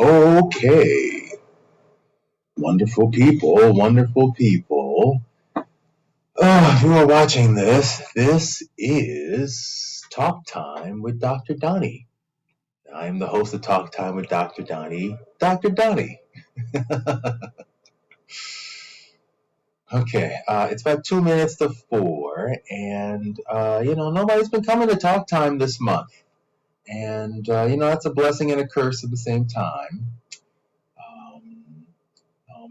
Okay, wonderful people, wonderful people. If you are watching this is Talk Time with Dr. Donny. I'm the host of Talk Time with Dr. Donny, Dr. Donny. Okay, it's about 2 minutes to 4, and nobody's been coming to Talk Time this month, and that's a blessing and a curse at the same time. Um,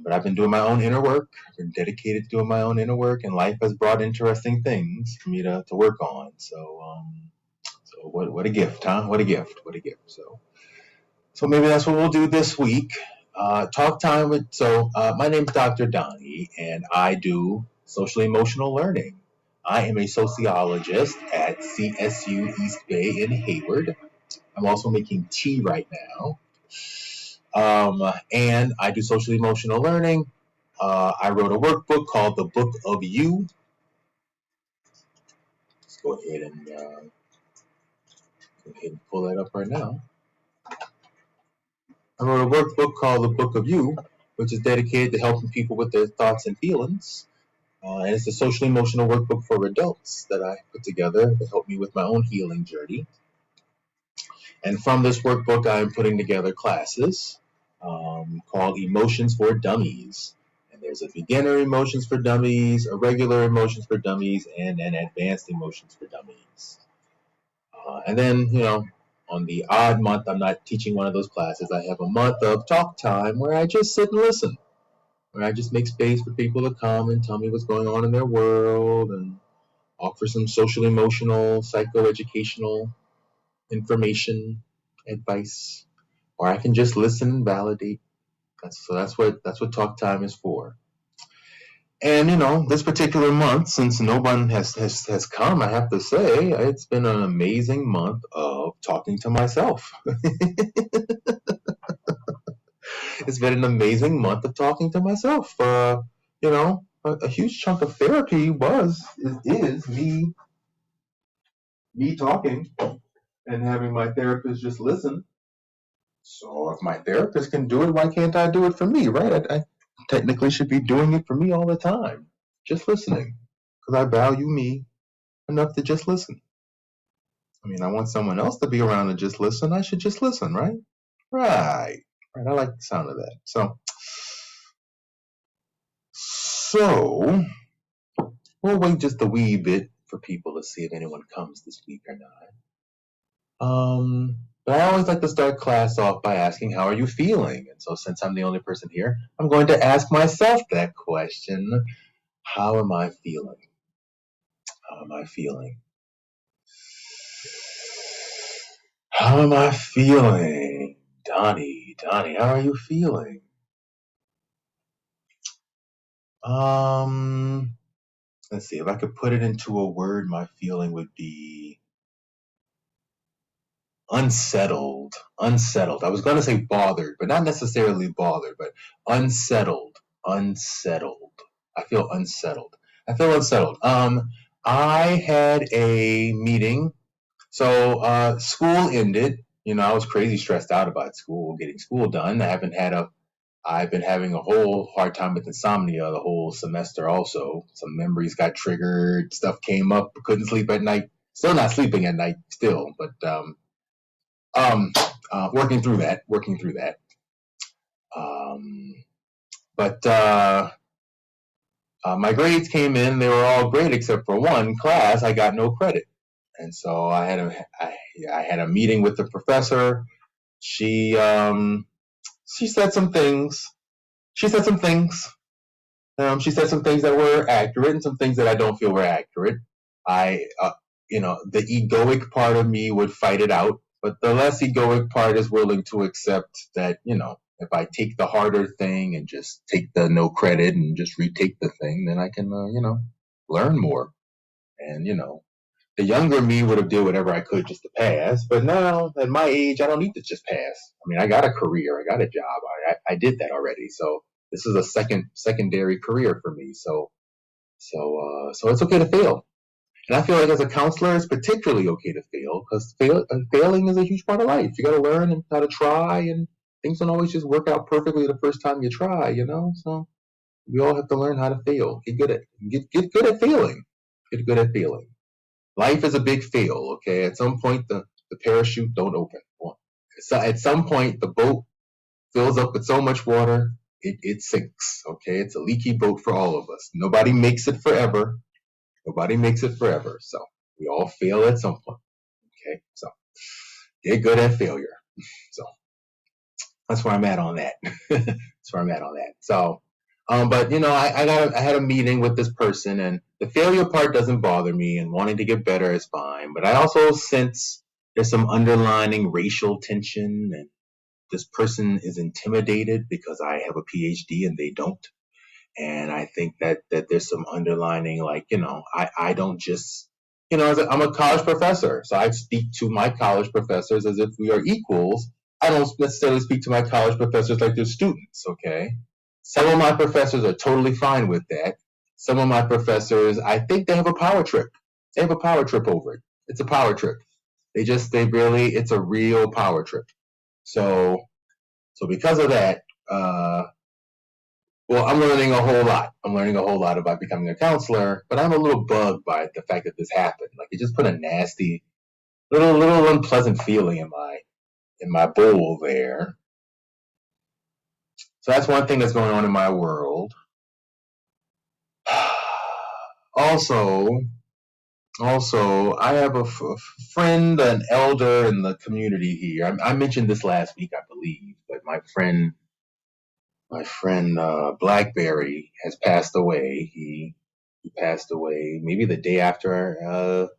but I've been doing my own inner work. I've been dedicated to doing my own inner work, and life has brought interesting things for me to work on. So what a gift, huh? What a gift! What a gift! So maybe that's what we'll do this week. Talk time with. My name's Dr. Donny, and I do social emotional learning. I am a sociologist at CSU East Bay in Hayward. I'm also making tea right now. And I do social emotional learning. I wrote a workbook called The Book of You. Let's go ahead and pull that up right now. I wrote a workbook called The Book of You, which is dedicated to helping people with their thoughts and feelings. And it's a social emotional workbook for adults that I put together to help me with my own healing journey. And from this workbook, I'm putting together classes called Emotions for Dummies. And there's a beginner emotions for dummies, a regular emotions for dummies, and an advanced emotions for dummies. And then, on the odd month, I'm not teaching one of those classes. I have a month of talk time where I just sit and listen, where I just make space for people to come and tell me what's going on in their world and offer some social, emotional, psychoeducational information, advice, or I can just listen and validate. That's what talk time is for. And this particular month, since no one has come, I have to say it's been an amazing month of talking to myself. It's been an amazing month of talking to myself. A huge chunk of therapy is me talking and having my therapist just listen. So if my therapist can do it, why can't I do it for me, right? I technically should be doing it for me all the time, just listening, because I value me enough to just listen. I mean, I want someone else to be around and just listen. I should just listen, right? Right. Right. I like the sound of that. So we'll wait just a wee bit for people to see if anyone comes this week or not. But I always like to start class off by asking, how are you feeling? And so since I'm the only person here, I'm going to ask myself that question. How am I feeling? How am I feeling? How am I feeling? Donny, how are you feeling? Let's see, if I could put it into a word, my feeling would be unsettled. Unsettled. I was going to say bothered, but not necessarily bothered, but unsettled. Unsettled. I feel unsettled. I had a meeting. So school ended. I was crazy stressed out about school, getting school done. I've been having a whole hard time with insomnia the whole semester also. Some memories got triggered, stuff came up, couldn't sleep at night. Still not sleeping at night still, but working through that. Um, but my grades came in, they were all great except for one class. I got no credit. And so I had a meeting with the professor. She said some things. She said some things that were accurate and some things that I don't feel were accurate. The egoic part of me would fight it out, but the less egoic part is willing to accept that, if I take the harder thing and just take the no credit and just retake the thing, then I can, learn more. And, the younger me would have did whatever I could just to pass. But now, at my age, I don't need to just pass. I mean, I got a career, I got a job, I did that already. So this is a secondary career for me. So it's okay to fail. And I feel like as a counselor, it's particularly okay to fail because failing is a huge part of life. You got to learn how to try and things don't always just work out perfectly the first time you try, So we all have to learn how to fail. Get good at failing. Get good at failing. Life is a big fail, okay? At some point, the parachute don't open. So at some point, the boat fills up with so much water, it sinks, okay? It's a leaky boat for all of us. Nobody makes it forever. Nobody makes it forever. So we all fail at some point, okay? So get good at failure. So that's where I'm at on that. That's where I'm at on that. So, but I had a meeting with this person, and the failure part doesn't bother me, and wanting to get better is fine. But I also sense there's some underlining racial tension, and this person is intimidated because I have a PhD and they don't. And I think that there's some underlining, like, I don't just, I'm a college professor, so I speak to my college professors as if we are equals. I don't necessarily speak to my college professors like they're students, okay? Some of my professors are totally fine with that. Some of my professors, I think they have a power trip. They have a power trip over it. It's a power trip. It's a real power trip. So because of that, well, I'm learning a whole lot. I'm learning a whole lot about becoming a counselor, but I'm a little bugged by the fact that this happened. Like, it just put a nasty, little unpleasant feeling in my bowl there. So that's one thing that's going on in my world. Also, I have a friend, an elder in the community here. I mentioned this last week, I believe, but my friend Blackberry has passed away. He passed away maybe the day after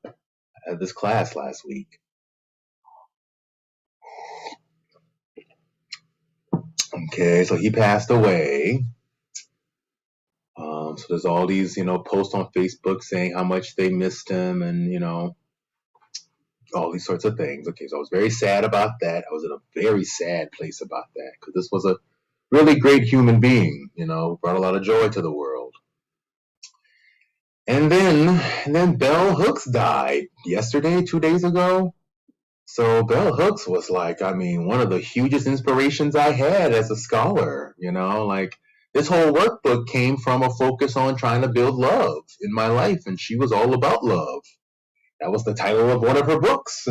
this class last week. Okay, so he passed away. So there's all these, posts on Facebook saying how much they missed him, and all these sorts of things. Okay, so I was very sad about that. I was in a very sad place about that because this was a really great human being, brought a lot of joy to the world. And then Bell Hooks died yesterday, 2 days ago. So Bell Hooks was one of the hugest inspirations I had as a scholar, like this whole workbook came from a focus on trying to build love in my life, and she was all about love. That was the title of one of her books.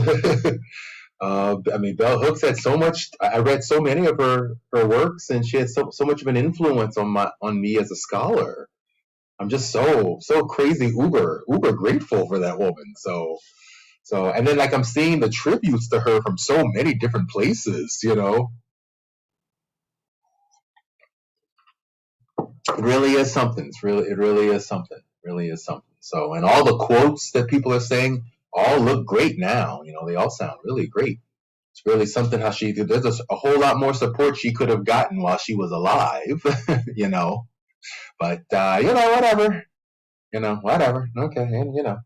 Bell Hooks had so much. I read so many of her works, and she had so much of an influence on me as a scholar. I'm just so crazy uber grateful for that woman. So and then I'm seeing the tributes to her from so many different places. It really is something. It really is something. Really is something. So, and all the quotes that people are saying all look great now. They all sound really great. It's really something how there's a whole lot more support she could have gotten while she was alive, But whatever. Whatever. Okay, and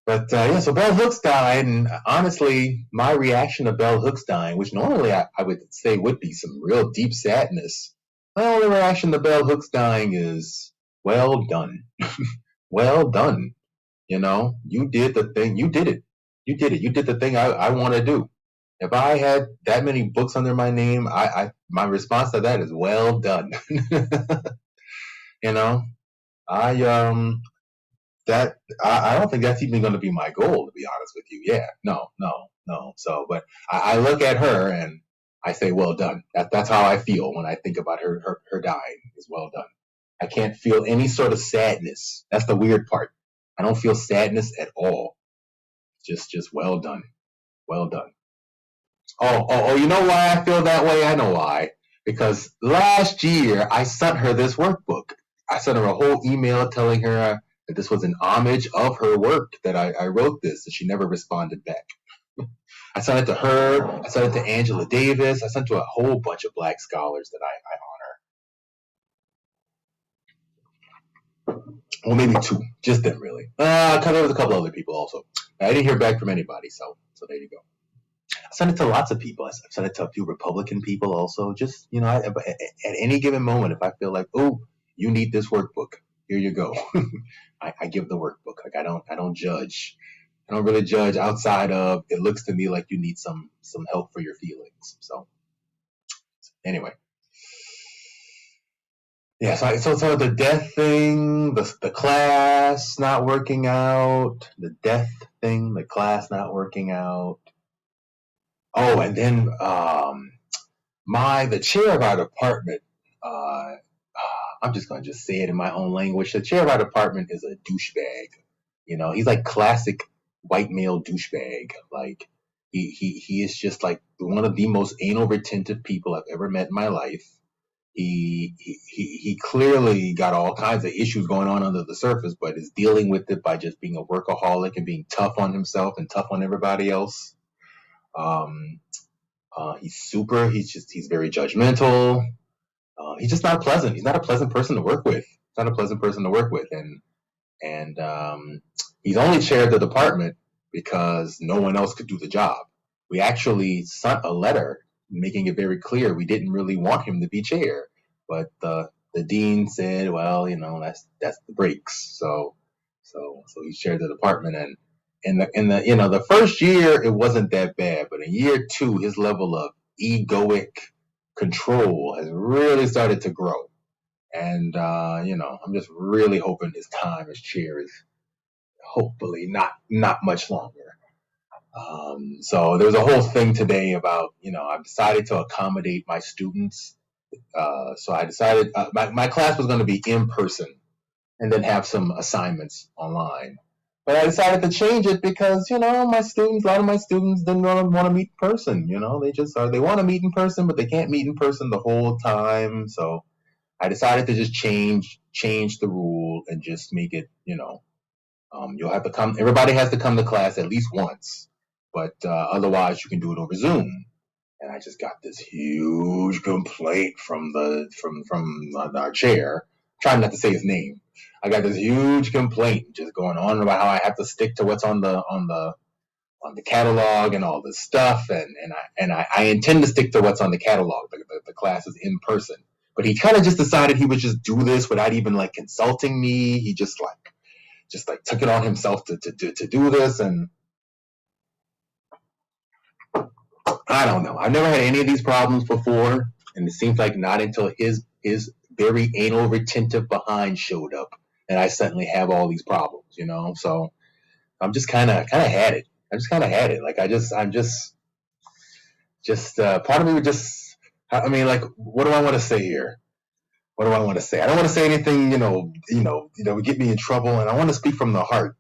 But so Bell Hooks died, and honestly, my reaction to Bell Hooks dying, which normally I would say would be some real deep sadness, my only reaction to Bell Hooks dying is, well done. Well done. You did the thing. You did it. You did it. You did the thing I want to do. If I had that many books under my name, my response to that is well done. I I don't think that's even going to be my goal, to be honest with you. Yeah, no. So, but I look at her and I say, well done. That's how I feel when I think about her dying. Is well done. I can't feel any sort of sadness. That's the weird part. I don't feel sadness at all. Just well done. Well done. Oh, you know why I feel that way? I know why. Because last year I sent her this workbook. I sent her a whole email telling her that this was an homage of her work, that I wrote this, and she never responded back. I sent it to her. I sent it to Angela Davis. I sent it to a whole bunch of Black scholars that I honor. Well, maybe two. Just them, really. Because there was a couple other people also. I didn't hear back from anybody, so there you go. I sent it to lots of people. I sent it to a few Republican people also. Just, at any given moment, if I feel like, oh, you need this workbook, here you go. I give the workbook. I don't judge. I don't really judge outside of, it looks to me like you need some help for your feelings. things. So anyway, yeah. So the death thing, the class not working out, the death thing, the class not working out. Oh, and then the chair of our department. Uh, I'm just gonna say it in my own language. The chair of our department is a douchebag. He's like classic white male douchebag. Like he is just like one of the most anal retentive people I've ever met in my life. He clearly got all kinds of issues going on under the surface, but is dealing with it by just being a workaholic and being tough on himself and tough on everybody else. He's very judgmental. He's just not pleasant. He's not a pleasant person to work with. He's not a pleasant person to work with, and he's only chaired the department because no one else could do the job. We actually sent a letter making it very clear we didn't really want him to be chair, but the dean said, well, that's the breaks. So he chaired the department, and the first year it wasn't that bad, but in year 2 his level of egoic control has really started to grow. And I'm just really hoping his time as chair is hopefully not much longer. So there was a whole thing today about, I've decided to accommodate my students. So I decided my class was going to be in person and then have some assignments online. But I decided to change it because, a lot of my students didn't want to meet in person. They want to meet in person, but they can't meet in person the whole time. So I decided to just change the rule and just make it, you'll have to come. Everybody has to come to class at least once, but otherwise you can do it over Zoom. And I just got this huge complaint from our chair. Trying not to say his name. I got this huge complaint just going on about how I have to stick to what's on the catalog and all this stuff, and I intend to stick to what's on the catalog. The class is in person, but he kind of just decided he would just do this without even like consulting me. He just took it on himself to do this, and I don't know. I've never had any of these problems before, and it seems like not until his very anal retentive behind showed up, and I suddenly have all these problems. So I'm just kind of had it. I just kind of had it. Like I'm just part of me would just. I mean, like, what do I want to say here? What do I want to say? I don't want to say anything, would get me in trouble, and I want to speak from the heart.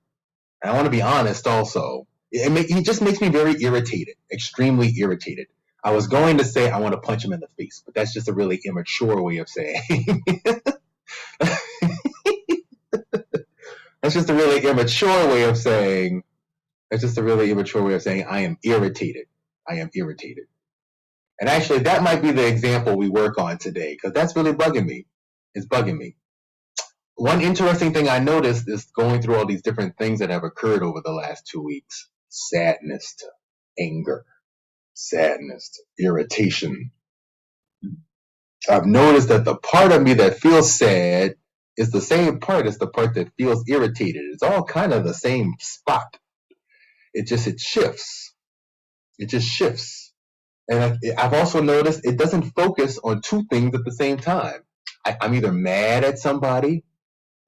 And I want to be honest also. He just makes me very irritated, extremely irritated. I was going to say I want to punch him in the face, but that's just a really immature way of saying. That's just a really immature way of saying. That's just a really immature way of saying I am irritated. I am irritated. And actually, that might be the example we work on today, because that's really bugging me. It's bugging me. One interesting thing I noticed is going through all these different things that have occurred over the last 2 weeks. Sadness to anger, sadness to irritation. I've noticed that the part of me that feels sad is the same part as the part that feels irritated. It's all kind of the same spot. It shifts. It just shifts. And I've also noticed it doesn't focus on two things at the same time. I'm either mad at somebody,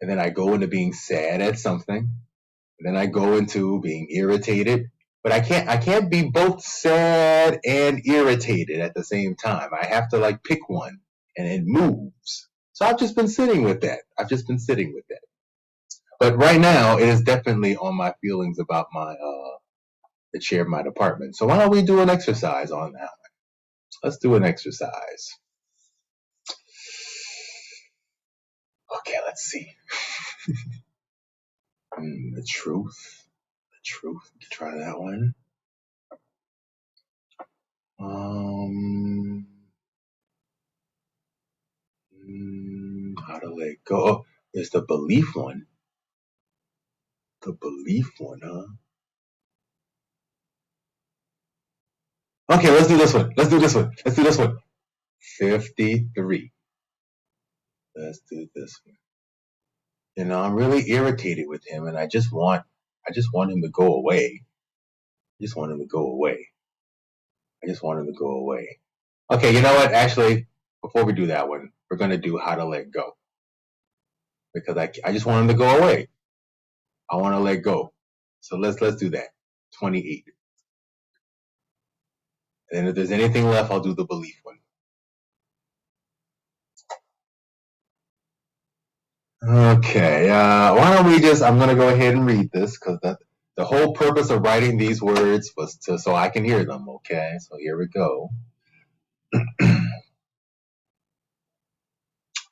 and then I go into being sad at something, and then I go into being irritated. But I can't be both sad and irritated at the same time. I have to like pick one, and it moves. So I've just been sitting with that. But right now, it is definitely on my feelings about the chair of my department. So why don't we do an exercise on that one? Let's do an exercise. Okay, let's see. The truth. Try that one. How to let go. Oh, there's the belief one. The belief one, huh? Okay, let's do this one. 53. Let's do this one. I'm really irritated with him, and I just want him to go away. I just want them to go away. Okay, you know what? Actually, before we do that one, we're going to do how to let go. Because I just want them to go away. I want to let go. So let's do that. 28. And if there's anything left, I'll do the belief one. Okay, why don't we I'm going to go ahead and read this because the whole purpose of writing these words was so I can hear them, okay? So here we go.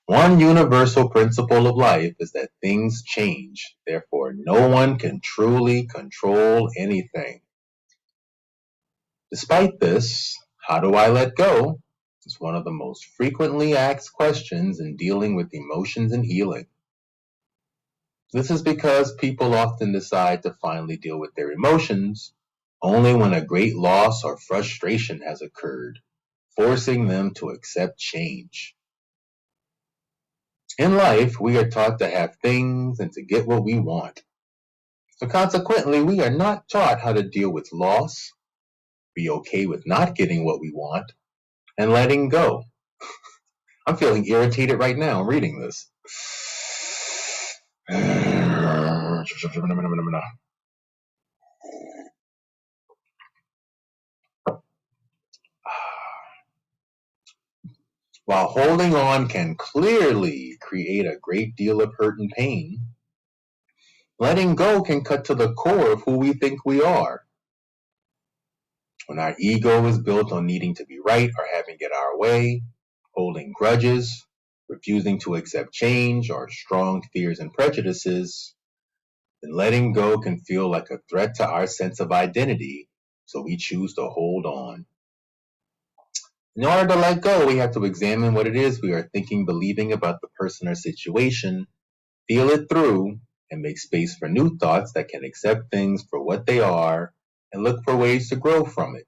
One universal principle of life is that things change. Therefore, no one can truly control anything. Despite this, how do I let go? It's one of the most frequently asked questions in dealing with emotions and healing. This is because people often decide to finally deal with their emotions only when a great loss or frustration has occurred, forcing them to accept change. In life, we are taught to have things and to get what we want. So consequently, we are not taught how to deal with loss, be okay with not getting what we want, and letting go. I'm feeling irritated right now reading this. While holding on can clearly create a great deal of hurt and pain, letting go can cut to the core of who we think we are. When our ego is built on needing to be right or having it our way, holding grudges, refusing to accept change, or strong fears and prejudices, then letting go can feel like a threat to our sense of identity, so we choose to hold on. In order to let go, we have to examine what it is we are thinking, believing about the person or situation, feel it through, and make space for new thoughts that can accept things for what they are and look for ways to grow from it.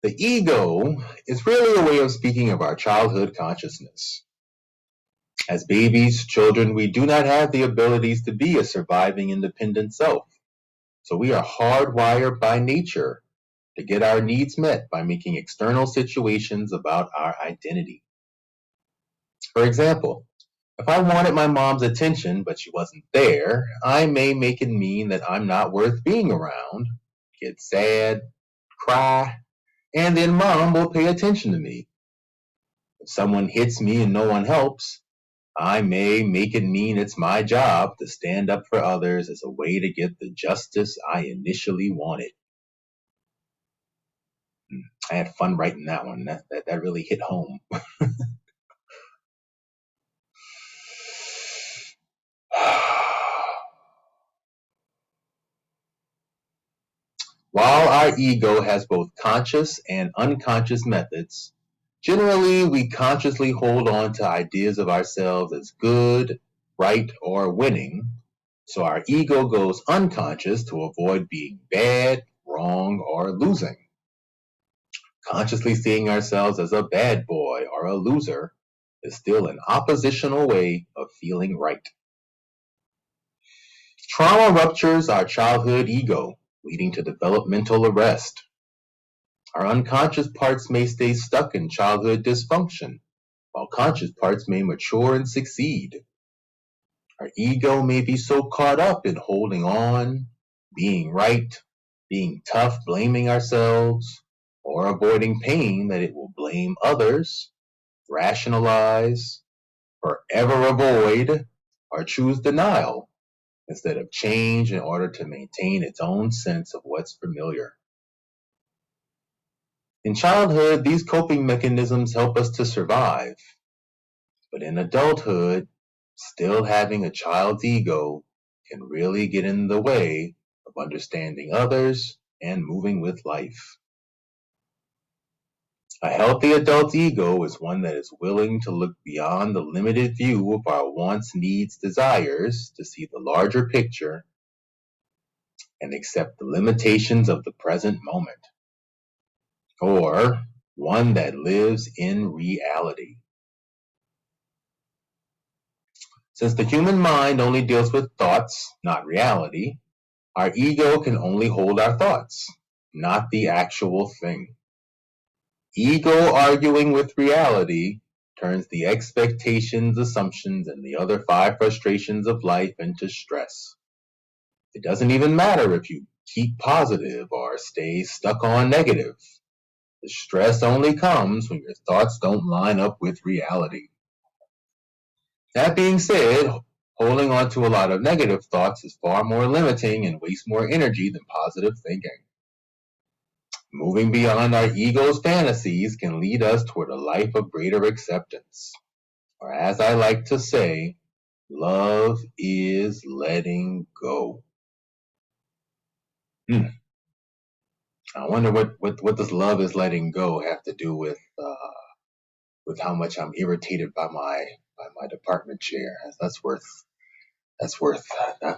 The ego is really a way of speaking of our childhood consciousness. As babies, children, we do not have the abilities to be a surviving independent self. So we are hardwired by nature to get our needs met by making external situations about our identity. For example, if I wanted my mom's attention but she wasn't there, I may make it mean that I'm not worth being around, get sad, cry, and then mom will pay attention to me. If someone hits me and no one helps, I may make it mean it's my job to stand up for others as a way to get the justice I initially wanted. I had fun writing that one. That really hit home. While our ego has both conscious and unconscious methods, generally we consciously hold on to ideas of ourselves as good, right, or winning, so our ego goes unconscious to avoid being bad, wrong, or losing. Consciously seeing ourselves as a bad boy or a loser is still an oppositional way of feeling right. Trauma ruptures our childhood ego, leading to developmental arrest. Our unconscious parts may stay stuck in childhood dysfunction, while conscious parts may mature and succeed. Our ego may be so caught up in holding on, being right, being tough, blaming ourselves, or avoiding pain that it will blame others, rationalize, forever avoid, or choose denial instead of change in order to maintain its own sense of what's familiar. In childhood, these coping mechanisms help us to survive, but in adulthood, still having a child's ego can really get in the way of understanding others and moving with life. A healthy adult ego is one that is willing to look beyond the limited view of our wants, needs, desires to see the larger picture and accept the limitations of the present moment. Or one that lives in reality. Since the human mind only deals with thoughts, not reality, our ego can only hold our thoughts. not the actual thing. Ego arguing with reality turns the expectations, assumptions, and the other 5 frustrations of life into stress. It doesn't even matter if you keep positive or stay stuck on negative. The stress only comes when your thoughts don't line up with reality. That being said, holding on to a lot of negative thoughts is far more limiting and wastes more energy than positive thinking. Moving beyond our ego's fantasies can lead us toward a life of greater acceptance. Or as I like to say, love is letting go. I wonder what does love is letting go have to do with how much I'm irritated by my department chair.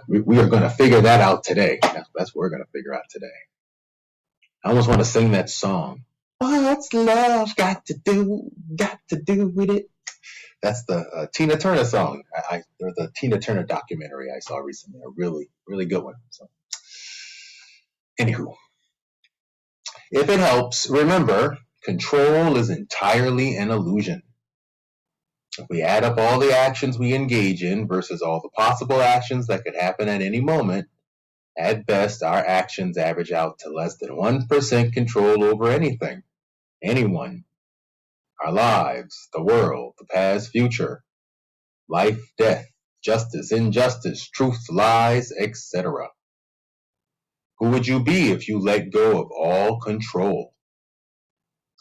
We are going to figure that out today. That's what we're going to figure out today. I almost want to sing that song. What's love got to do with it? That's the Tina Turner song. There's a Tina Turner documentary I saw recently. A really, really good one. So, anywho, if it helps, remember, control is entirely an illusion. If we add up all the actions we engage in versus all the possible actions that could happen at any moment, at best, our actions average out to less than 1% control over anything, anyone, our lives, the world, the past, future, life, death, justice, injustice, truth, lies, etc. Who would you be if you let go of all control?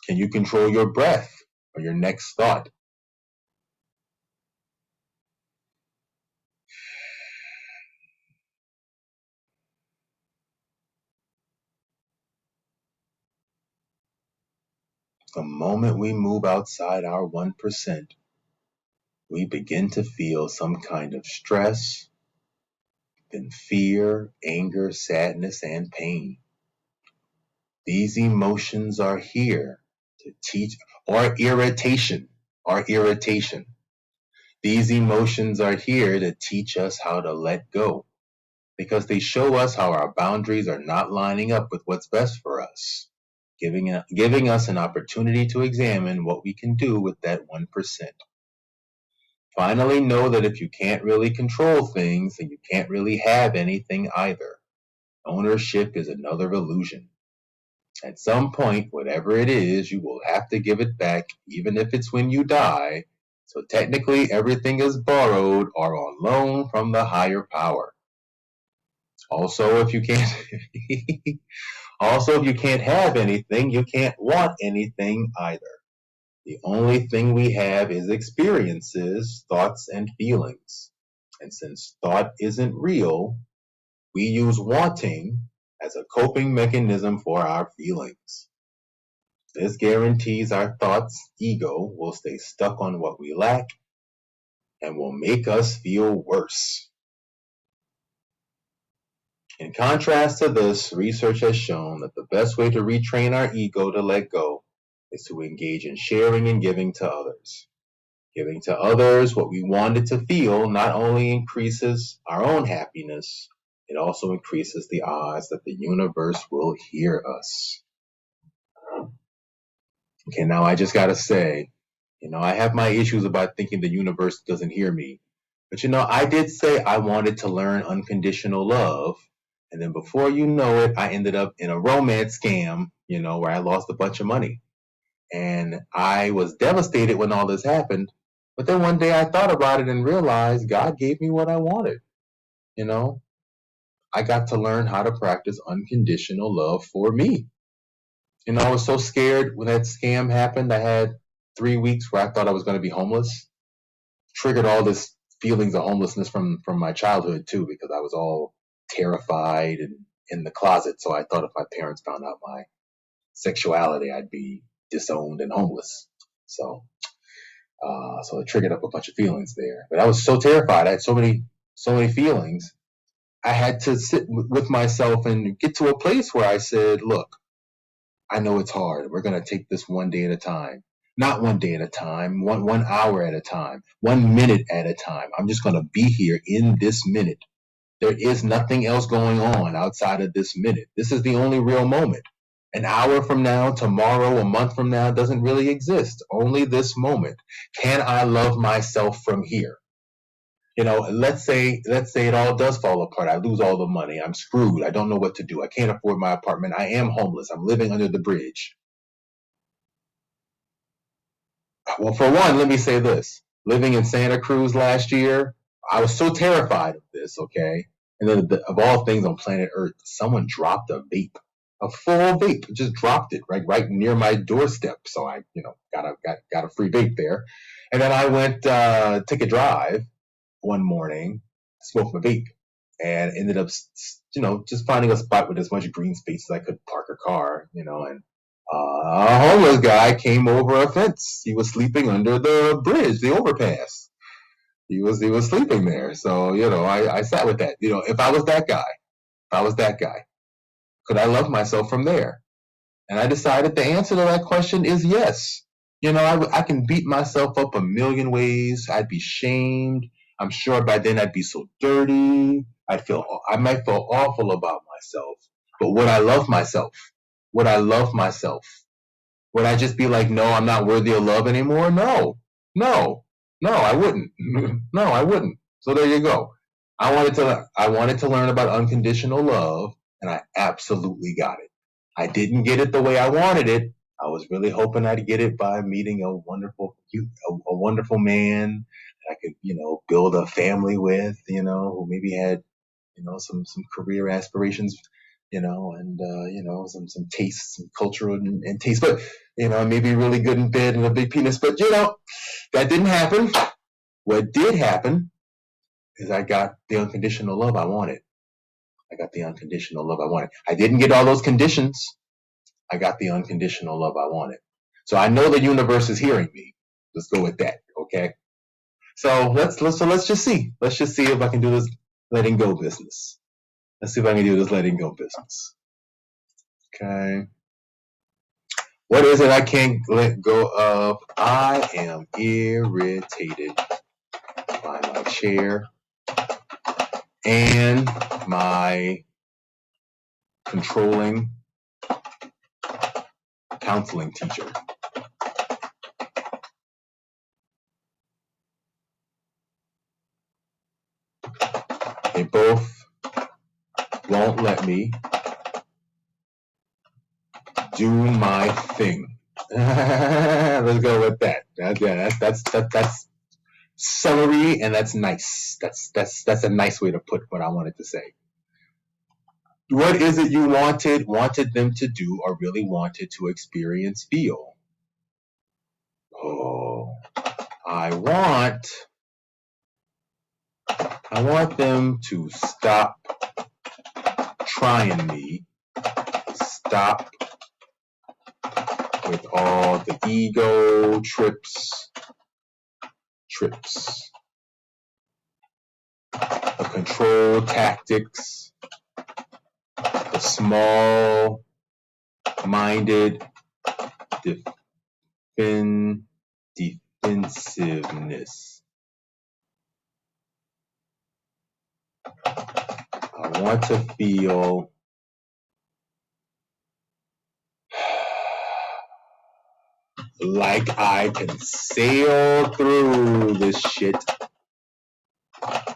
Can you control your breath or your next thought? The moment we move outside our 1%, we begin to feel some kind of stress, then fear, anger, sadness, and pain. These emotions are here to teach, or irritation. These emotions are here to teach us how to let go, because they show us how our boundaries are not lining up with what's best for us, giving us an opportunity to examine what we can do with that 1%. Finally, know that if you can't really control things, then you can't really have anything either. Ownership is another illusion. At some point, whatever it is, you will have to give it back, even if it's when you die. So technically, everything is borrowed or on loan from the higher power. Also, if you can't have anything, you can't want anything either. The only thing we have is experiences, thoughts, and feelings. And since thought isn't real, we use wanting as a coping mechanism for our feelings. This guarantees our thoughts, ego, will stay stuck on what we lack and will make us feel worse. In contrast to this, research has shown that the best way to retrain our ego to let go is to engage in sharing and giving to others. Giving to others what we wanted to feel not only increases our own happiness, it also increases the odds that the universe will hear us. Okay, now I just gotta say, I have my issues about thinking the universe doesn't hear me. But I did say I wanted to learn unconditional love. And then before you know it, I ended up in a romance scam, where I lost a bunch of money. And I was devastated when all this happened. But then one day I thought about it and realized God gave me what I wanted. I got to learn how to practice unconditional love for me. I was so scared when that scam happened. I had 3 weeks where I thought I was going to be homeless. Triggered all this feelings of homelessness from my childhood too, because I was all terrified and in the closet. So I thought if my parents found out my sexuality, I'd be disowned and homeless. So it triggered up a bunch of feelings there. But I was so terrified. I had so many feelings. I had to sit with myself and get to a place where I said, look, I know it's hard. We're going to take this one day at a time. Not one day at a time, one hour at a time, 1 minute at a time. I'm just going to be here in this minute. There is nothing else going on outside of this minute. This is the only real moment. An hour from now, tomorrow, a month from now doesn't really exist. Only this moment. Can I love myself from here? Let's say it all does fall apart. I lose all the money. I'm screwed. I don't know what to do. I can't afford my apartment. I am homeless. I'm living under the bridge. Well, for one, let me say this. Living in Santa Cruz last year, I was so terrified of this, okay? And then of all things on planet Earth, someone dropped a vape. A full vape. Just dropped it right near my doorstep. So I, got a free vape there. And then I went took a drive one morning, smoked my vape, and ended up, just finding a spot with as much green space as I could park a car, and a homeless guy came over a fence. He was sleeping under the bridge, the overpass. He was sleeping there. So, I sat with that. If I was that guy, could I love myself from there? And I decided the answer to that question is yes. I can beat myself up a million ways. I'd be shamed. I'm sure by then I'd be so dirty. I might feel awful about myself. But would I love myself? Would I love myself? Would I just be like, no, I'm not worthy of love anymore? No, I wouldn't. No, I wouldn't. So there you go. I wanted to learn about unconditional love, and I absolutely got it. I didn't get it the way I wanted it. I was really hoping I'd get it by meeting a wonderful man that I could, build a family with, who maybe had, some career aspirations, and some tastes, some cultural and taste, but maybe really good in bed and a big penis. But that didn't happen. What did happen is I got the unconditional love I wanted. I didn't get all those conditions. I got the unconditional love I wanted. So I know the universe is hearing me. Let's go with that, okay? So let's just see. Let's just see if I can do this letting go business. Let's see if I can do this letting go business. Okay. What is it I can't let go of? I am irritated by my chair and my controlling counseling teacher. They both won't let me do my thing. Let's go with that. That's summary, and that's nice. That's a nice way to put what I wanted to say. What is it you wanted them to do, or really wanted to experience, feel? Oh, I want them to stop trying me. Stop with all the ego trips, the control tactics, the small-minded defensiveness. I want to feel like I can sail through this shit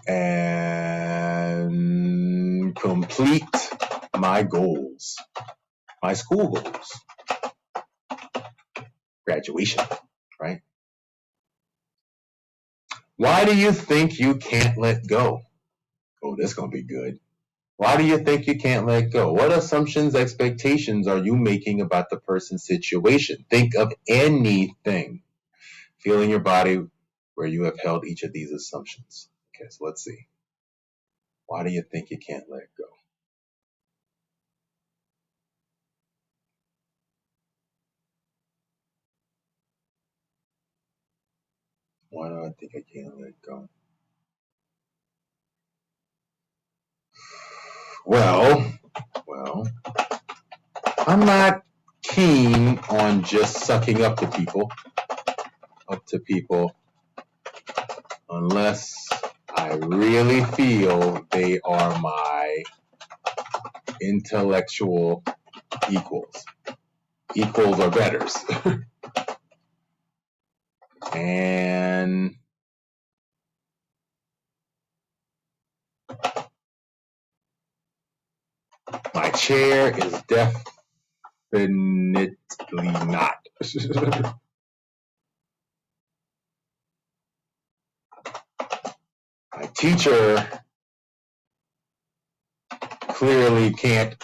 and complete my goals, my school goals, graduation, right? Why do you think you can't let go? Oh, this is going to be good. Why do you think you can't let go? What assumptions, expectations are you making about the person's situation? Think of anything. Feel in your body where you have held each of these assumptions. Okay, so let's see. Why do you think you can't let go? Why do I think I can't let go? Well, I'm not keen on just sucking up to people, unless I really feel they are my intellectual equals. equals or betters. And my chair is definitely not. My teacher clearly can't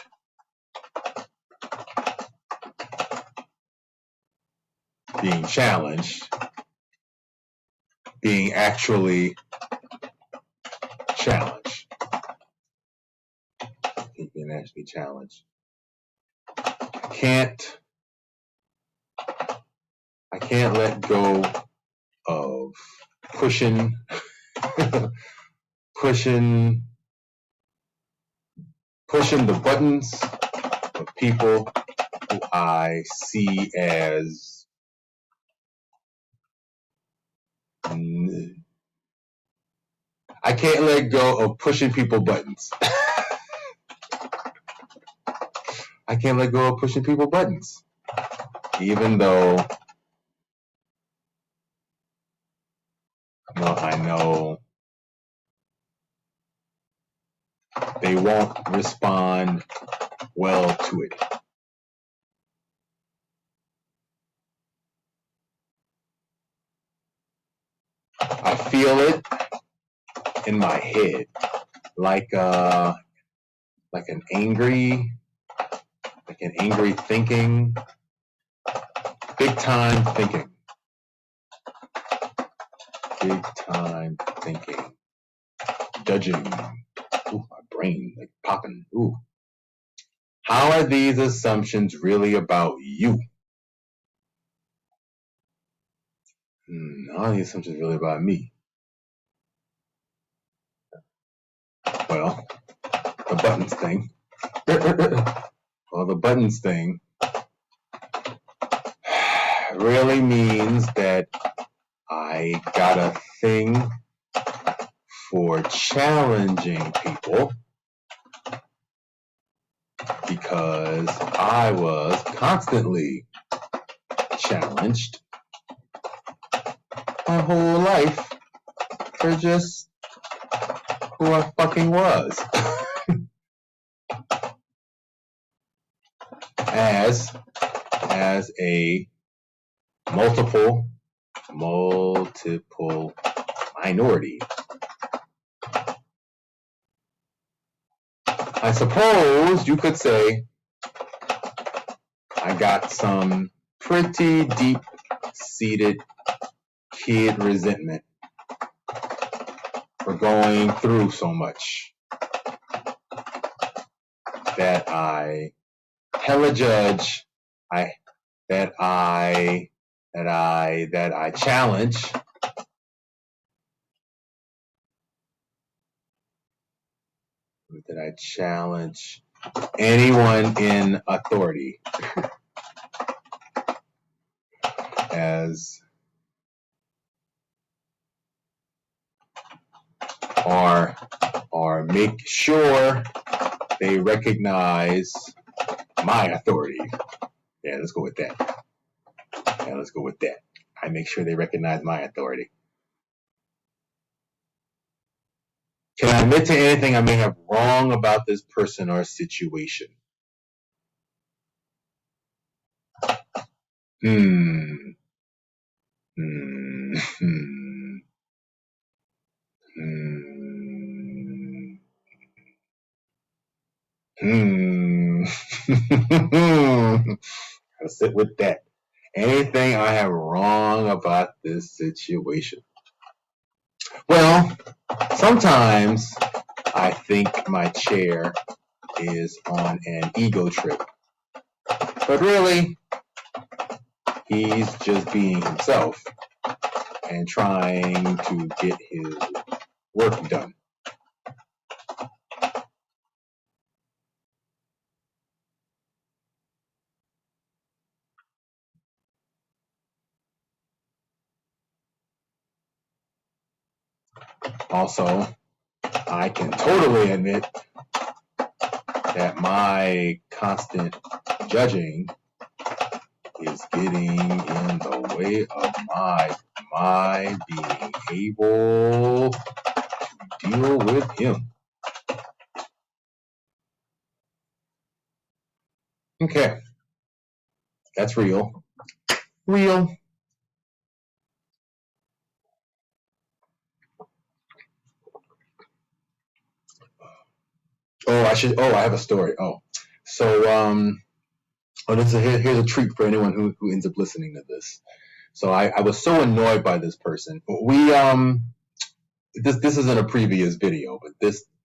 being challenged, being actually challenged. Being actually challenged. I can't let go of pushing the buttons of people who I see as I can't let go of pushing people buttons. I can't let go of pushing people buttons. Even though I know they won't respond well to it. I feel it in my head, like an angry thinking, big time thinking, judging. Ooh, my brain like popping. Ooh. How are these assumptions really about you? How are these assumptions really about me? Well, the buttons thing. Well, the buttons thing really means that I got a thing for challenging people because I was constantly challenged my whole life for just who I fucking was. as a multiple minority. I suppose you could say I got some pretty deep-seated kid resentment for going through so much that I hella judge, that I challenge anyone in authority or make sure they recognize my authority. Yeah, let's go with that. I make sure they recognize my authority. Can I admit to anything I may have wrong about this person or situation? I'll sit with that. Anything I have wrong about this situation? Well, sometimes I think my chair is on an ego trip. But really, he's just being himself and trying to get his work done. Also, I can totally admit that my constant judging is getting in the way of my being able to deal with him. Okay, that's real. Real. I have a story. Here's a treat for anyone who ends up listening to this. So I was so annoyed by this person. This isn't a previous video, but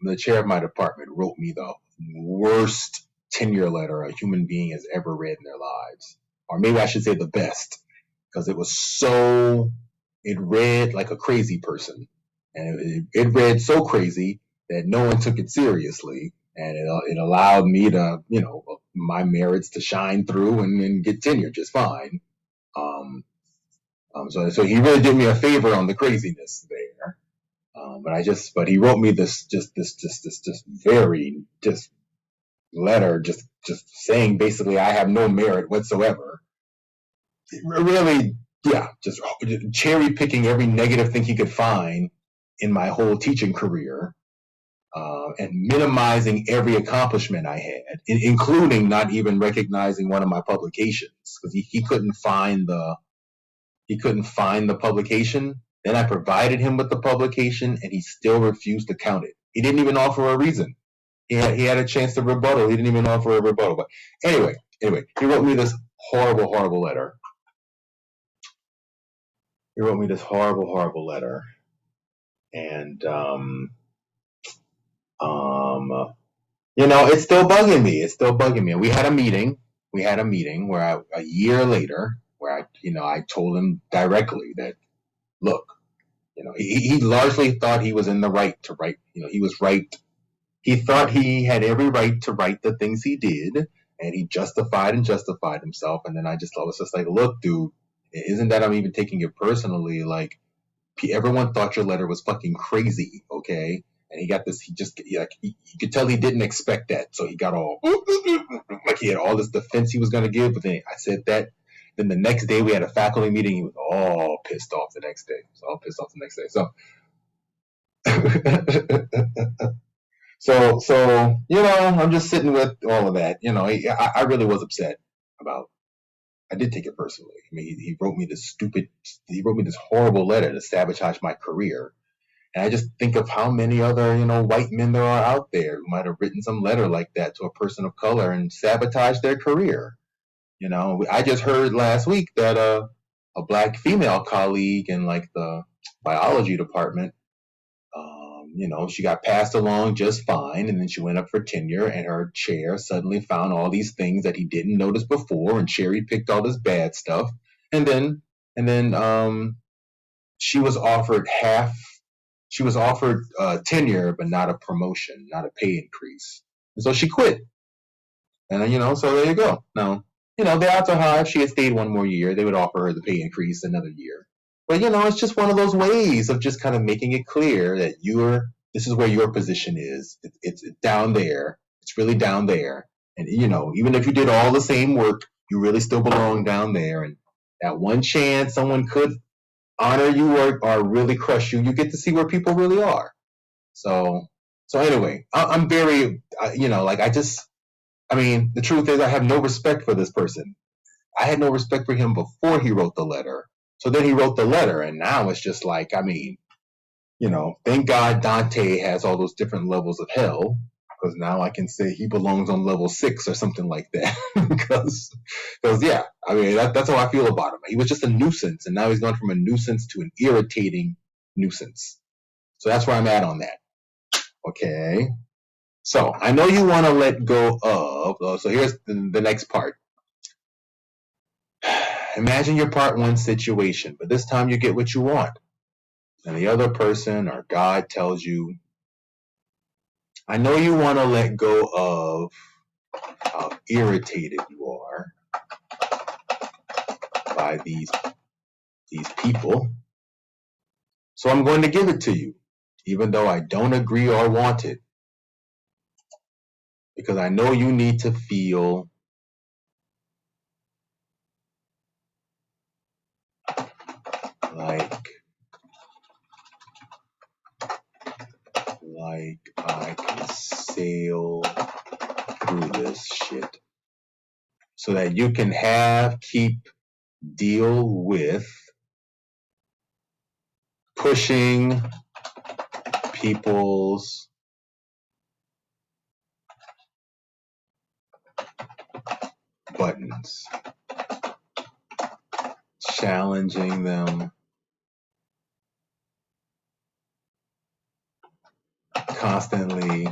the chair of my department wrote me the worst tenure letter a human being has ever read in their lives. Or maybe I should say the best, because it read like a crazy person. And it read so crazy that no one took it seriously. And it allowed me to, my merits to shine through and get tenure just fine. So he really did me a favor on the craziness there. But he wrote me this very letter, just saying basically I have no merit whatsoever. Really, yeah, just cherry picking every negative thing he could find in my whole teaching career, and minimizing every accomplishment I had, including not even recognizing one of my publications because he couldn't find the publication. Then I provided him with the publication, and he still refused to count it. He didn't even offer a reason. He had a chance to rebuttal. He didn't even offer a rebuttal. But anyway, he wrote me this horrible letter. And it's still bugging me. We had a meeting where a year later, where I told him directly that, look, he largely thought he was in the right to write. He was right. He thought he had every right to write the things he did, and he justified himself. And then I was just like, look, dude, isn't that I'm even taking it personally? Like, everyone thought your letter was fucking crazy, okay? And he got this. You could tell he didn't expect that, so he got all like he had all this defense he was gonna give. But then I said that. Then the next day we had a faculty meeting. He was all pissed off the next day. So I'm just sitting with all of that. I really was upset about. I did take it personally. I mean, he wrote me this horrible letter to sabotage my career. And I just think of how many other, white men there are out there who might have written some letter like that to a person of color and sabotage their career. I just heard last week that a black female colleague in like the biology department, she got passed along just fine, and then she went up for tenure, and her chair suddenly found all these things that he didn't notice before, and cherry picked all this bad stuff, and then she was offered tenure, but not a promotion, not a pay increase, and so she quit. And so there you go. Now, the odds are high if she had stayed one more year, they would offer her the pay increase another year. But it's just one of those ways of just kind of making it clear that this is where your position is. It's down there. It's really down there. And even if you did all the same work, you really still belong down there. And that one chance someone could honor you or really crush you, you get to see where people really are. So anyway, I'm very, the truth is I have no respect for this person. I had no respect for him before he wrote the letter. So then he wrote the letter, and now it's just like, thank God Dante has all those different levels of hell, because now I can say he belongs on level 6 or something like that. Because yeah, that's how I feel about him. He was just a nuisance, and now he's gone from a nuisance to an irritating nuisance. So that's where I'm at on that. Okay. So I know you want to let go of. So here's the next part. Imagine your part 1 situation, but this time you get what you want. And the other person or God tells you, I know you want to let go of how irritated you are by these people. So I'm going to give it to you, even though I don't agree or want it. Because I know you need to feel like I can sail through this shit. So that you can deal with pushing people's buttons, challenging them, constantly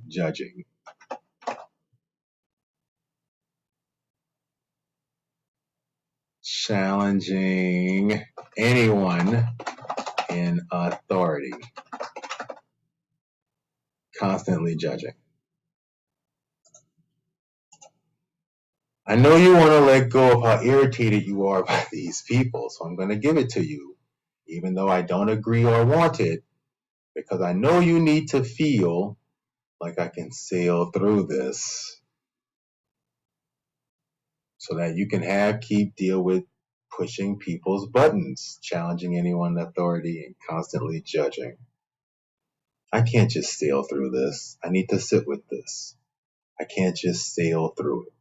judging. Challenging anyone in authority, constantly judging. I know you want to let go of how irritated you are by these people, so I'm going to give it to you, even though I don't agree or want it, because I know you need to feel like I can sail through this so that you can deal with pushing people's buttons, challenging anyone in authority, and constantly judging. I can't just sail through this. I need to sit with this. I can't just sail through it.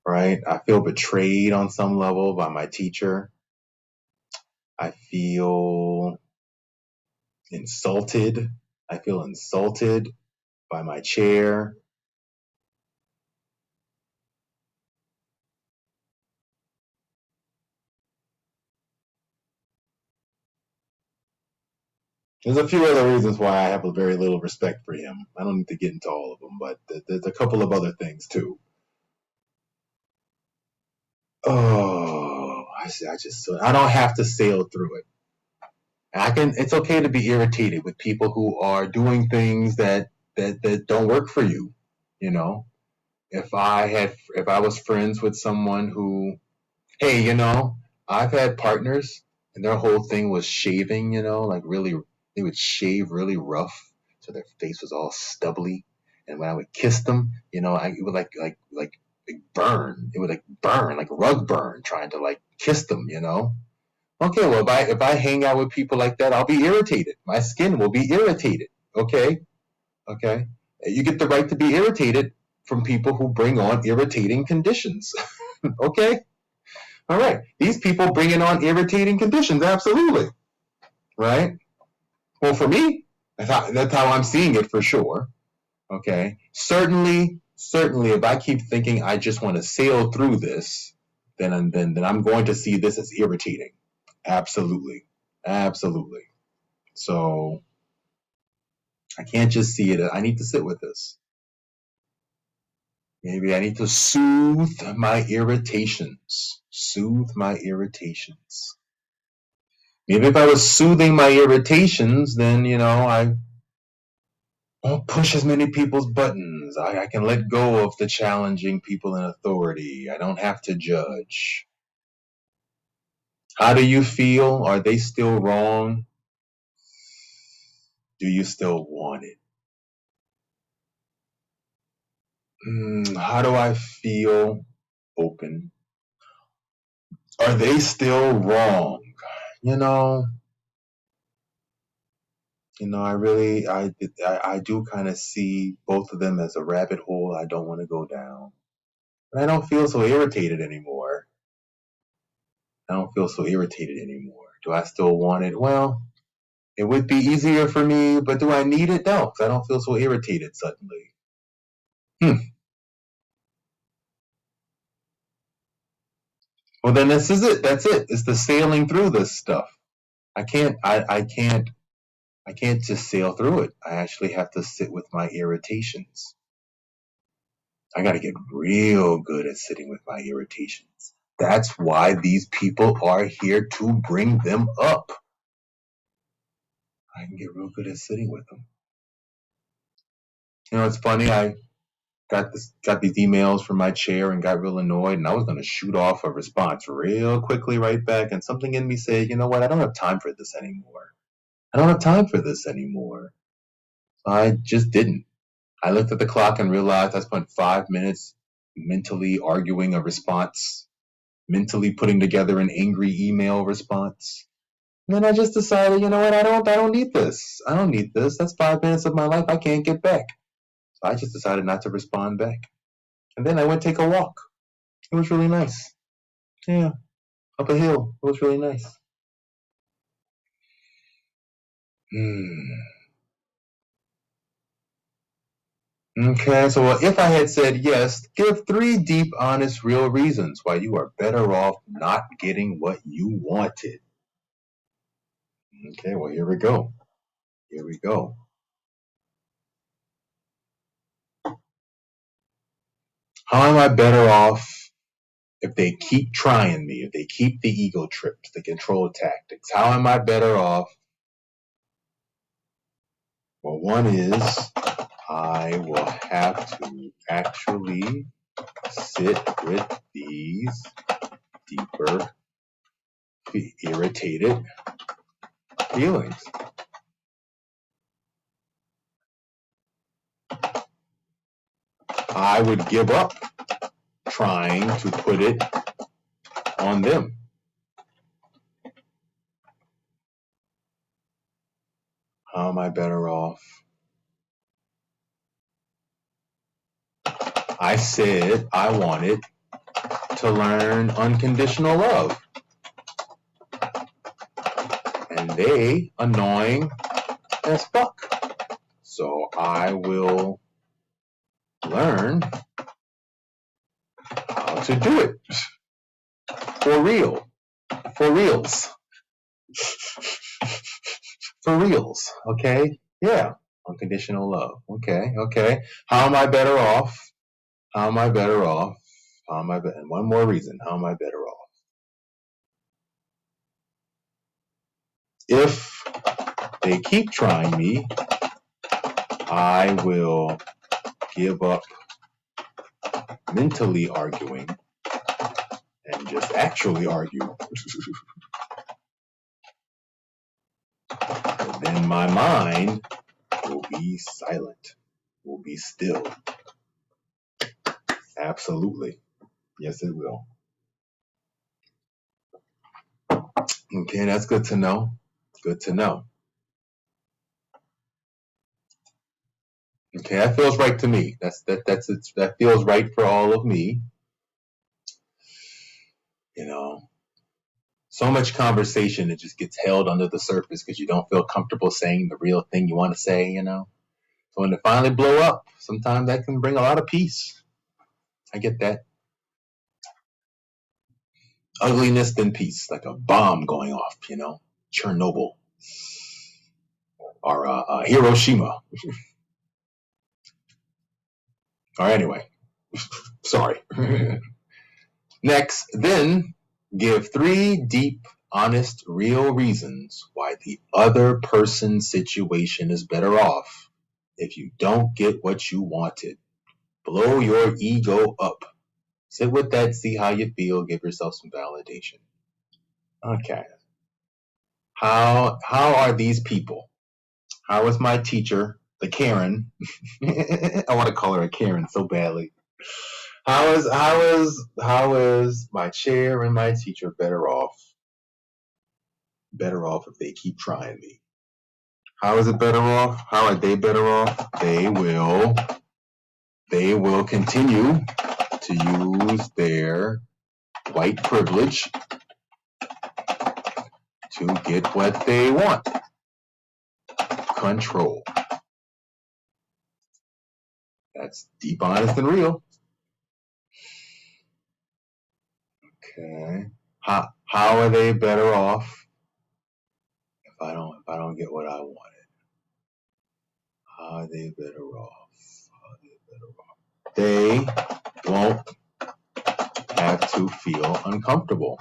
Right? I feel betrayed on some level by my teacher. I feel insulted. I feel insulted by my chair. There's a few other reasons why I have a very little respect for him. I don't need to get into all of them, but there's a couple of other things too. Oh, I don't have to sail through it. It's okay to be irritated with people who are doing things that don't work for you. You know, if I was friends with someone who, hey, I've had partners and their whole thing was shaving, like really, they would shave really rough, so their face was all stubbly. And when I would kiss them, it would like burn. It would like burn, like rug burn, trying to like kiss them. Okay, well, if I hang out with people like that, I'll be irritated. My skin will be irritated. Okay, okay. You get the right to be irritated from people who bring on irritating conditions. Okay, all right. These people bringing on irritating conditions, absolutely, right? Well, for me, that's how I'm seeing it for sure. Okay, certainly, if I keep thinking I just want to sail through this, then I'm going to see this as irritating. Absolutely. Absolutely. So I can't just see it. I need to sit with this. Maybe I need to soothe my irritations. Soothe my irritations. Maybe if I was soothing my irritations, then, I won't push as many people's buttons. I can let go of the challenging people in authority. I don't have to judge. How do you feel? Are they still wrong? Do you still want it? How do I feel? Open. Are they still wrong? You know, I do kind of see both of them as a rabbit hole I don't want to go down. But I don't feel so irritated anymore. I don't feel so irritated anymore. Do I still want it? Well, it would be easier for me, but do I need it? No, because I don't feel so irritated suddenly. Well, then this is it. That's it. It's the sailing through this stuff. I can't just sail through it. I actually have to sit with my irritations. I got to get real good at sitting with my irritations. That's why these people are here to bring them up. I can get real good at sitting with them. It's funny. I got these emails from my chair and got real annoyed, and I was going to shoot off a response real quickly right back, and something in me said, you know what? I don't have time for this anymore. I don't have time for this anymore. So I just didn't. I looked at the clock and realized I spent 5 minutes mentally arguing a response mentally putting together an angry email response. And then I just decided, you know what, I don't need this. I don't need this. That's 5 minutes of my life I can't get back. So I just decided not to respond back. And then I went take a walk. It was really nice. Yeah, up a hill. It was really nice. Okay, so if I had said yes, give 3 deep, honest, real reasons why you are better off not getting what you wanted. Okay, well, here we go. Here we go. How am I better off if they keep trying me, if they keep the ego trips, the control tactics? How am I better off? Well, one is I will have to actually sit with these deeper, irritated feelings. I would give up trying to put it on them. How am I better off? I said I wanted to learn unconditional love. And they annoying as fuck. So I will learn how to do it. For real. For reals. For reals. Okay? Yeah. Unconditional love. Okay. Okay. How am I better off? How am I better off? How am I better? And one more reason. How am I better off? If they keep trying me, I will give up mentally arguing and just actually argue. And then my mind will be silent, will be still. Absolutely. Yes, it will. Okay, that's good to know. Good to know. Okay, that feels right to me. That feels right for all of me. You know, so much conversation that just gets held under the surface because you don't feel comfortable saying the real thing you want to say, you know. So when it finally blow up, sometimes that can bring a lot of peace. I get that. Ugliness than peace, like a bomb going off, you know, Chernobyl or Hiroshima. Or anyway, sorry. Next, then give 3 deep, honest, real reasons why the other person's situation is better off if you don't get what you wanted. Blow your ego up. Sit with that, see how you feel, give yourself some validation. Okay. How are these people? How is my teacher, the Karen? I want to call her a Karen so badly. How is my chair and my teacher better off if they keep trying me? How is it better off? How are they better off? They will continue to use their white privilege to get what they want. Control. That's deep, honest, and real. Okay. How are they better off if I don't get what I wanted? How are they better off? They won't have to feel uncomfortable.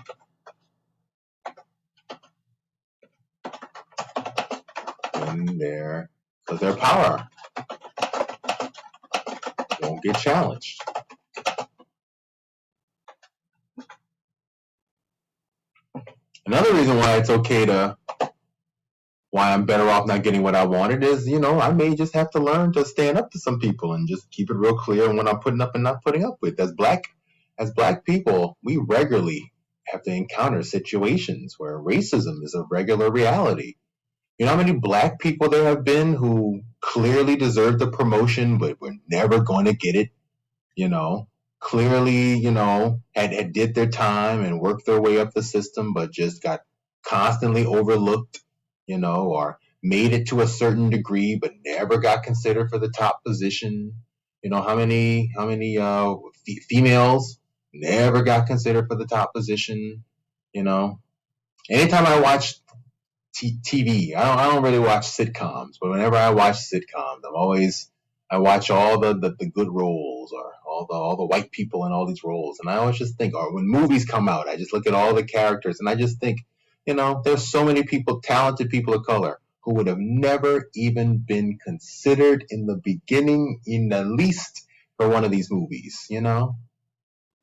Because their power won't get challenged. Another reason why I'm better off not getting what I wanted is, I may just have to learn to stand up to some people and just keep it real clear on what I'm putting up and not putting up with. As black people, we regularly have to encounter situations where racism is a regular reality. You know how many black people there have been who clearly deserved the promotion but were never going to get it, you know? Clearly, had did their time and worked their way up the system, but just got constantly overlooked, or made it to a certain degree, but never got considered for the top position. How many females never got considered for the top position? You know, anytime I watch TV. I don't really watch sitcoms, but whenever I watch sitcoms, I watch all the good roles, or all the white people in all these roles, and I always just think, or when movies come out, I just look at all the characters, and I just think, there's so many people, talented people of color, who would have never even been considered in the beginning, in the least, for one of these movies. So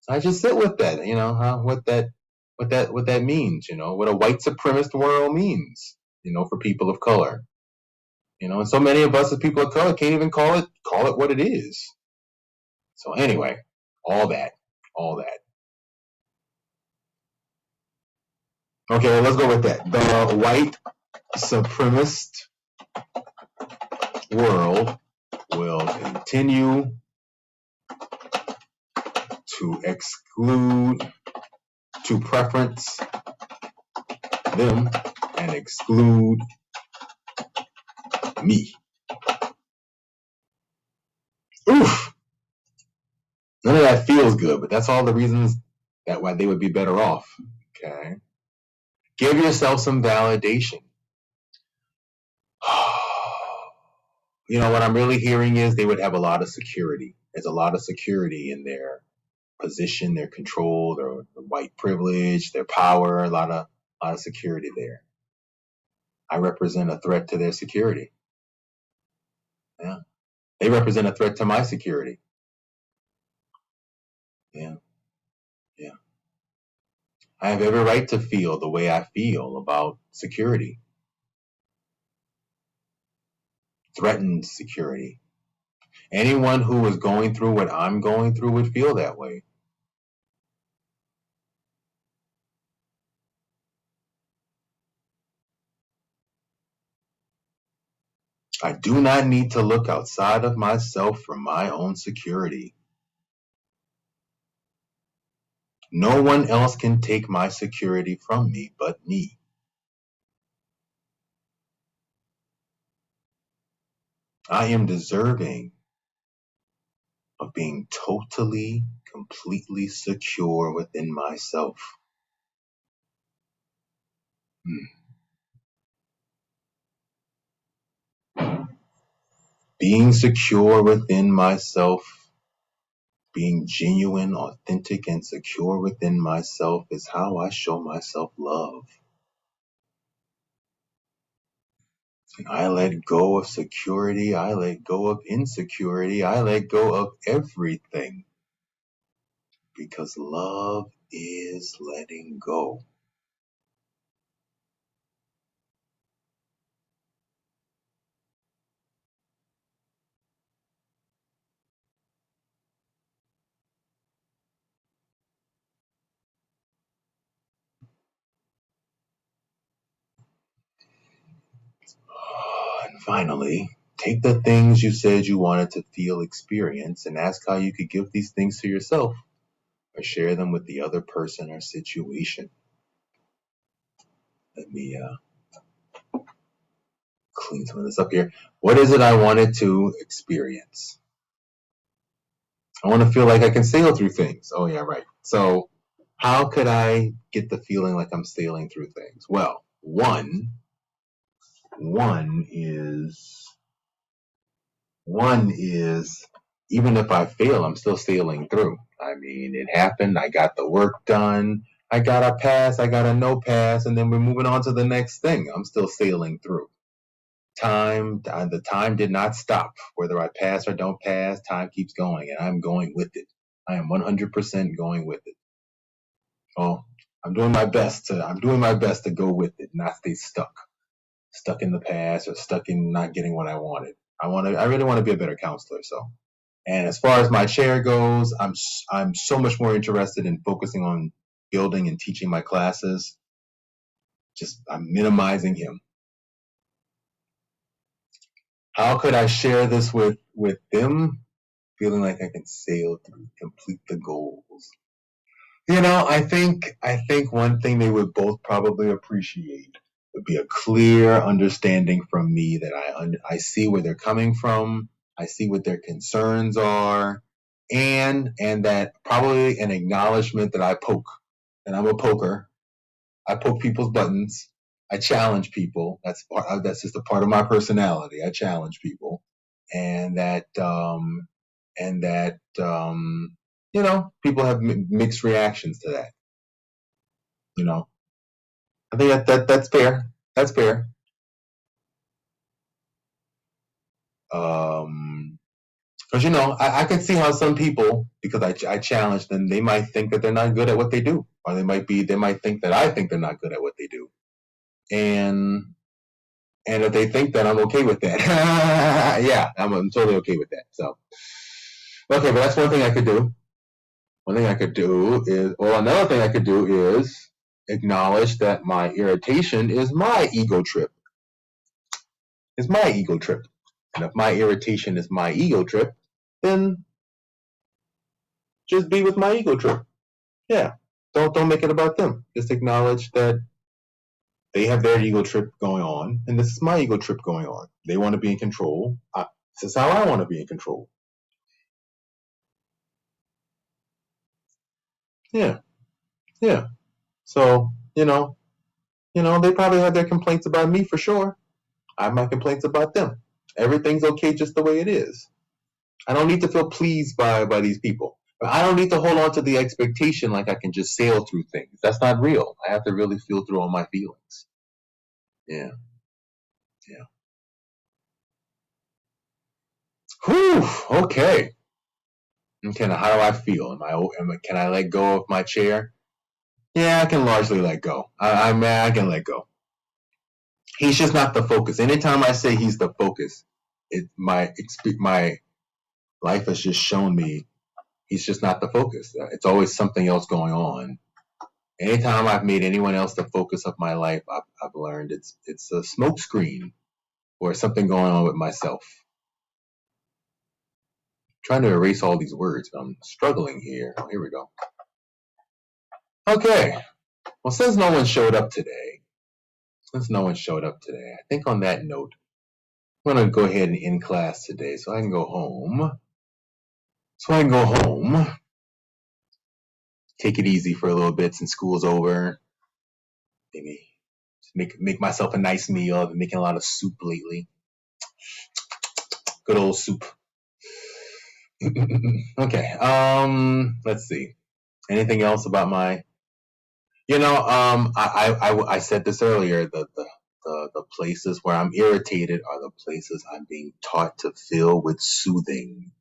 I just sit with that, what that means, what a white supremacist world means, for people of color. And so many of us as people of color can't even call it what it is. So anyway, all that. Okay, well, let's go with that. The white supremacist world will continue to exclude, to preference them and exclude me. Oof. None of that feels good, but that's all the reasons that why they would be better off. Okay. Give yourself some validation. What I'm really hearing is they would have a lot of security. There's a lot of security in their position, their control, their white privilege, their power, a lot of security there. I represent a threat to their security. Yeah. They represent a threat to my security. Yeah. I have every right to feel the way I feel about security. Threatened security. Anyone who was going through what I'm going through would feel that way. I do not need to look outside of myself for my own security. No one else can take my security from me but me. I am deserving of being totally, completely secure within myself. Being secure within myself, being genuine, authentic, and secure within myself is how I show myself love. I let go of security. I let go of insecurity. I let go of everything. Because love is letting go. And finally, take the things you said you wanted to feel, experience, and ask how you could give these things to yourself or share them with the other person or situation. Let me clean some of this up here. What is it I wanted to experience? I want to feel like I can sail through things. Oh, yeah, right. So, how could I get the feeling like I'm sailing through things? Well, one is even if I fail, I'm still sailing through. I mean, it happened. I got the work done. I got a pass. I got a no pass, and then we're moving on to the next thing. I'm still sailing through. The time did not stop. Whether I pass or don't pass, time keeps going, and I'm going with it. I am 100% going with it. Oh, I'm doing my best to go with it, not stay stuck in the past or stuck in not getting what I wanted. I really want to be a better counselor. So, and as far as my chair goes, I'm so much more interested in focusing on building and teaching my classes. I'm minimizing him. How could I share this with them? Feeling like I can sail through, complete the goals. I think one thing they would both probably appreciate would be a clear understanding from me that I see where they're coming from, I see what their concerns are, and that probably an acknowledgement that I poke, and I'm a poker. I poke people's buttons. I challenge people. That's just a part of my personality. I challenge people, and that people have mixed reactions to that. I think that's fair. That's fair. Because I can see how some people, because I challenge them, they might think that they're not good at what they do, or they might think that I think they're not good at what they do, and if they think that, I'm okay with that. Yeah, I'm totally okay with that. So, okay, but that's one thing I could do. Another thing I could do is acknowledge that my irritation is my ego trip. It's my ego trip. And if my irritation is my ego trip, then just be with my ego trip. Yeah. Don't make it about them. Just acknowledge that they have their ego trip going on, and this is my ego trip going on. They want to be in control. This is how I want to be in control. Yeah. Yeah. So, they probably have their complaints about me for sure. I have my complaints about them. Everything's okay just the way it is. I don't need to feel pleased by these people. But I don't need to hold on to the expectation like I can just sail through things. That's not real. I have to really feel through all my feelings. Yeah. Yeah. Whew. Okay. Okay. Now, how do I feel? Can I let go of my chair? Yeah, I can largely let go. I can let go. He's just not the focus. Anytime I say he's the focus, my life has just shown me he's just not the focus. It's always something else going on. Anytime I've made anyone else the focus of my life, I've learned it's a smokescreen or something going on with myself. I'm trying to erase all these words, but I'm struggling here. Oh, here we go. Okay. Well, since no one showed up today, I think on that note, I'm going to go ahead and end class today so I can go home. Take it easy for a little bit since school's over. Maybe make myself a nice meal. I've been making a lot of soup lately. Good old soup. Okay. Let's see. Anything else about my? I said this earlier. The places where I'm irritated are the places I'm being taught to fill with soothing.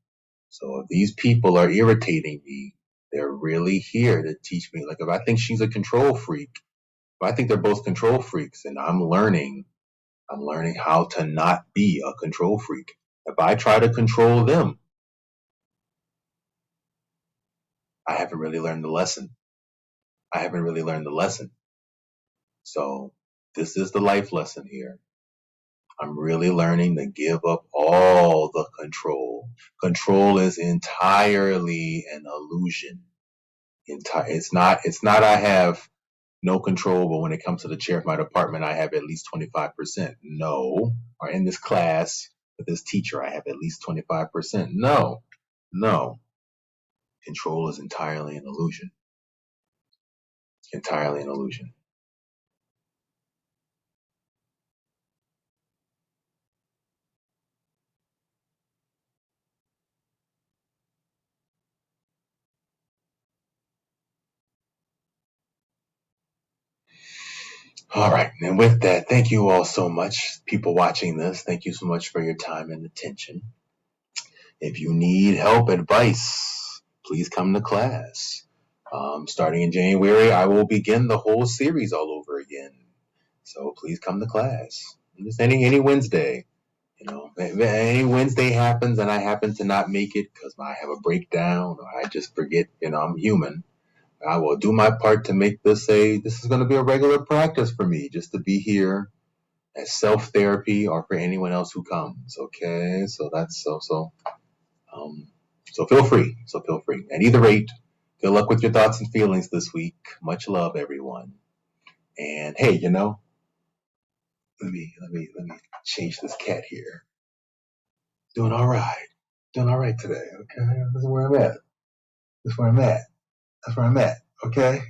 So if these people are irritating me, they're really here to teach me. Like if I think she's a control freak, if I think they're both control freaks, and I'm learning how to not be a control freak. If I try to control them, I haven't really learned the lesson. So this is the life lesson here. I'm really learning to give up all the control. Control is entirely an illusion. It's not I have no control, but when it comes to the chair of my department, I have at least 25%. No. Or in this class with this teacher, I have at least 25%. No. Control is entirely an illusion. Entirely an illusion. All right. And with that, thank you all so much, people watching this. Thank you so much for your time and attention. If you need help, advice, please come to class. Starting in January, I will begin the whole series all over again. So please come to class. Just any Wednesday. If any Wednesday happens and I happen to not make it because I have a breakdown or I just forget, I'm human. I will do my part to make this is going to be a regular practice for me, just to be here as self-therapy or for anyone else who comes. Okay, so that's um, so feel free. So feel free. At either rate, good luck with your thoughts and feelings this week. Much love, everyone. And hey, let me change this cat here. Doing all right. Doing all right today. Okay, this is where I'm at. This is where I'm at. That's where I'm at. Okay.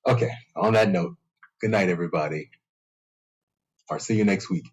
Okay. On that note, good night, everybody. I'll see you next week.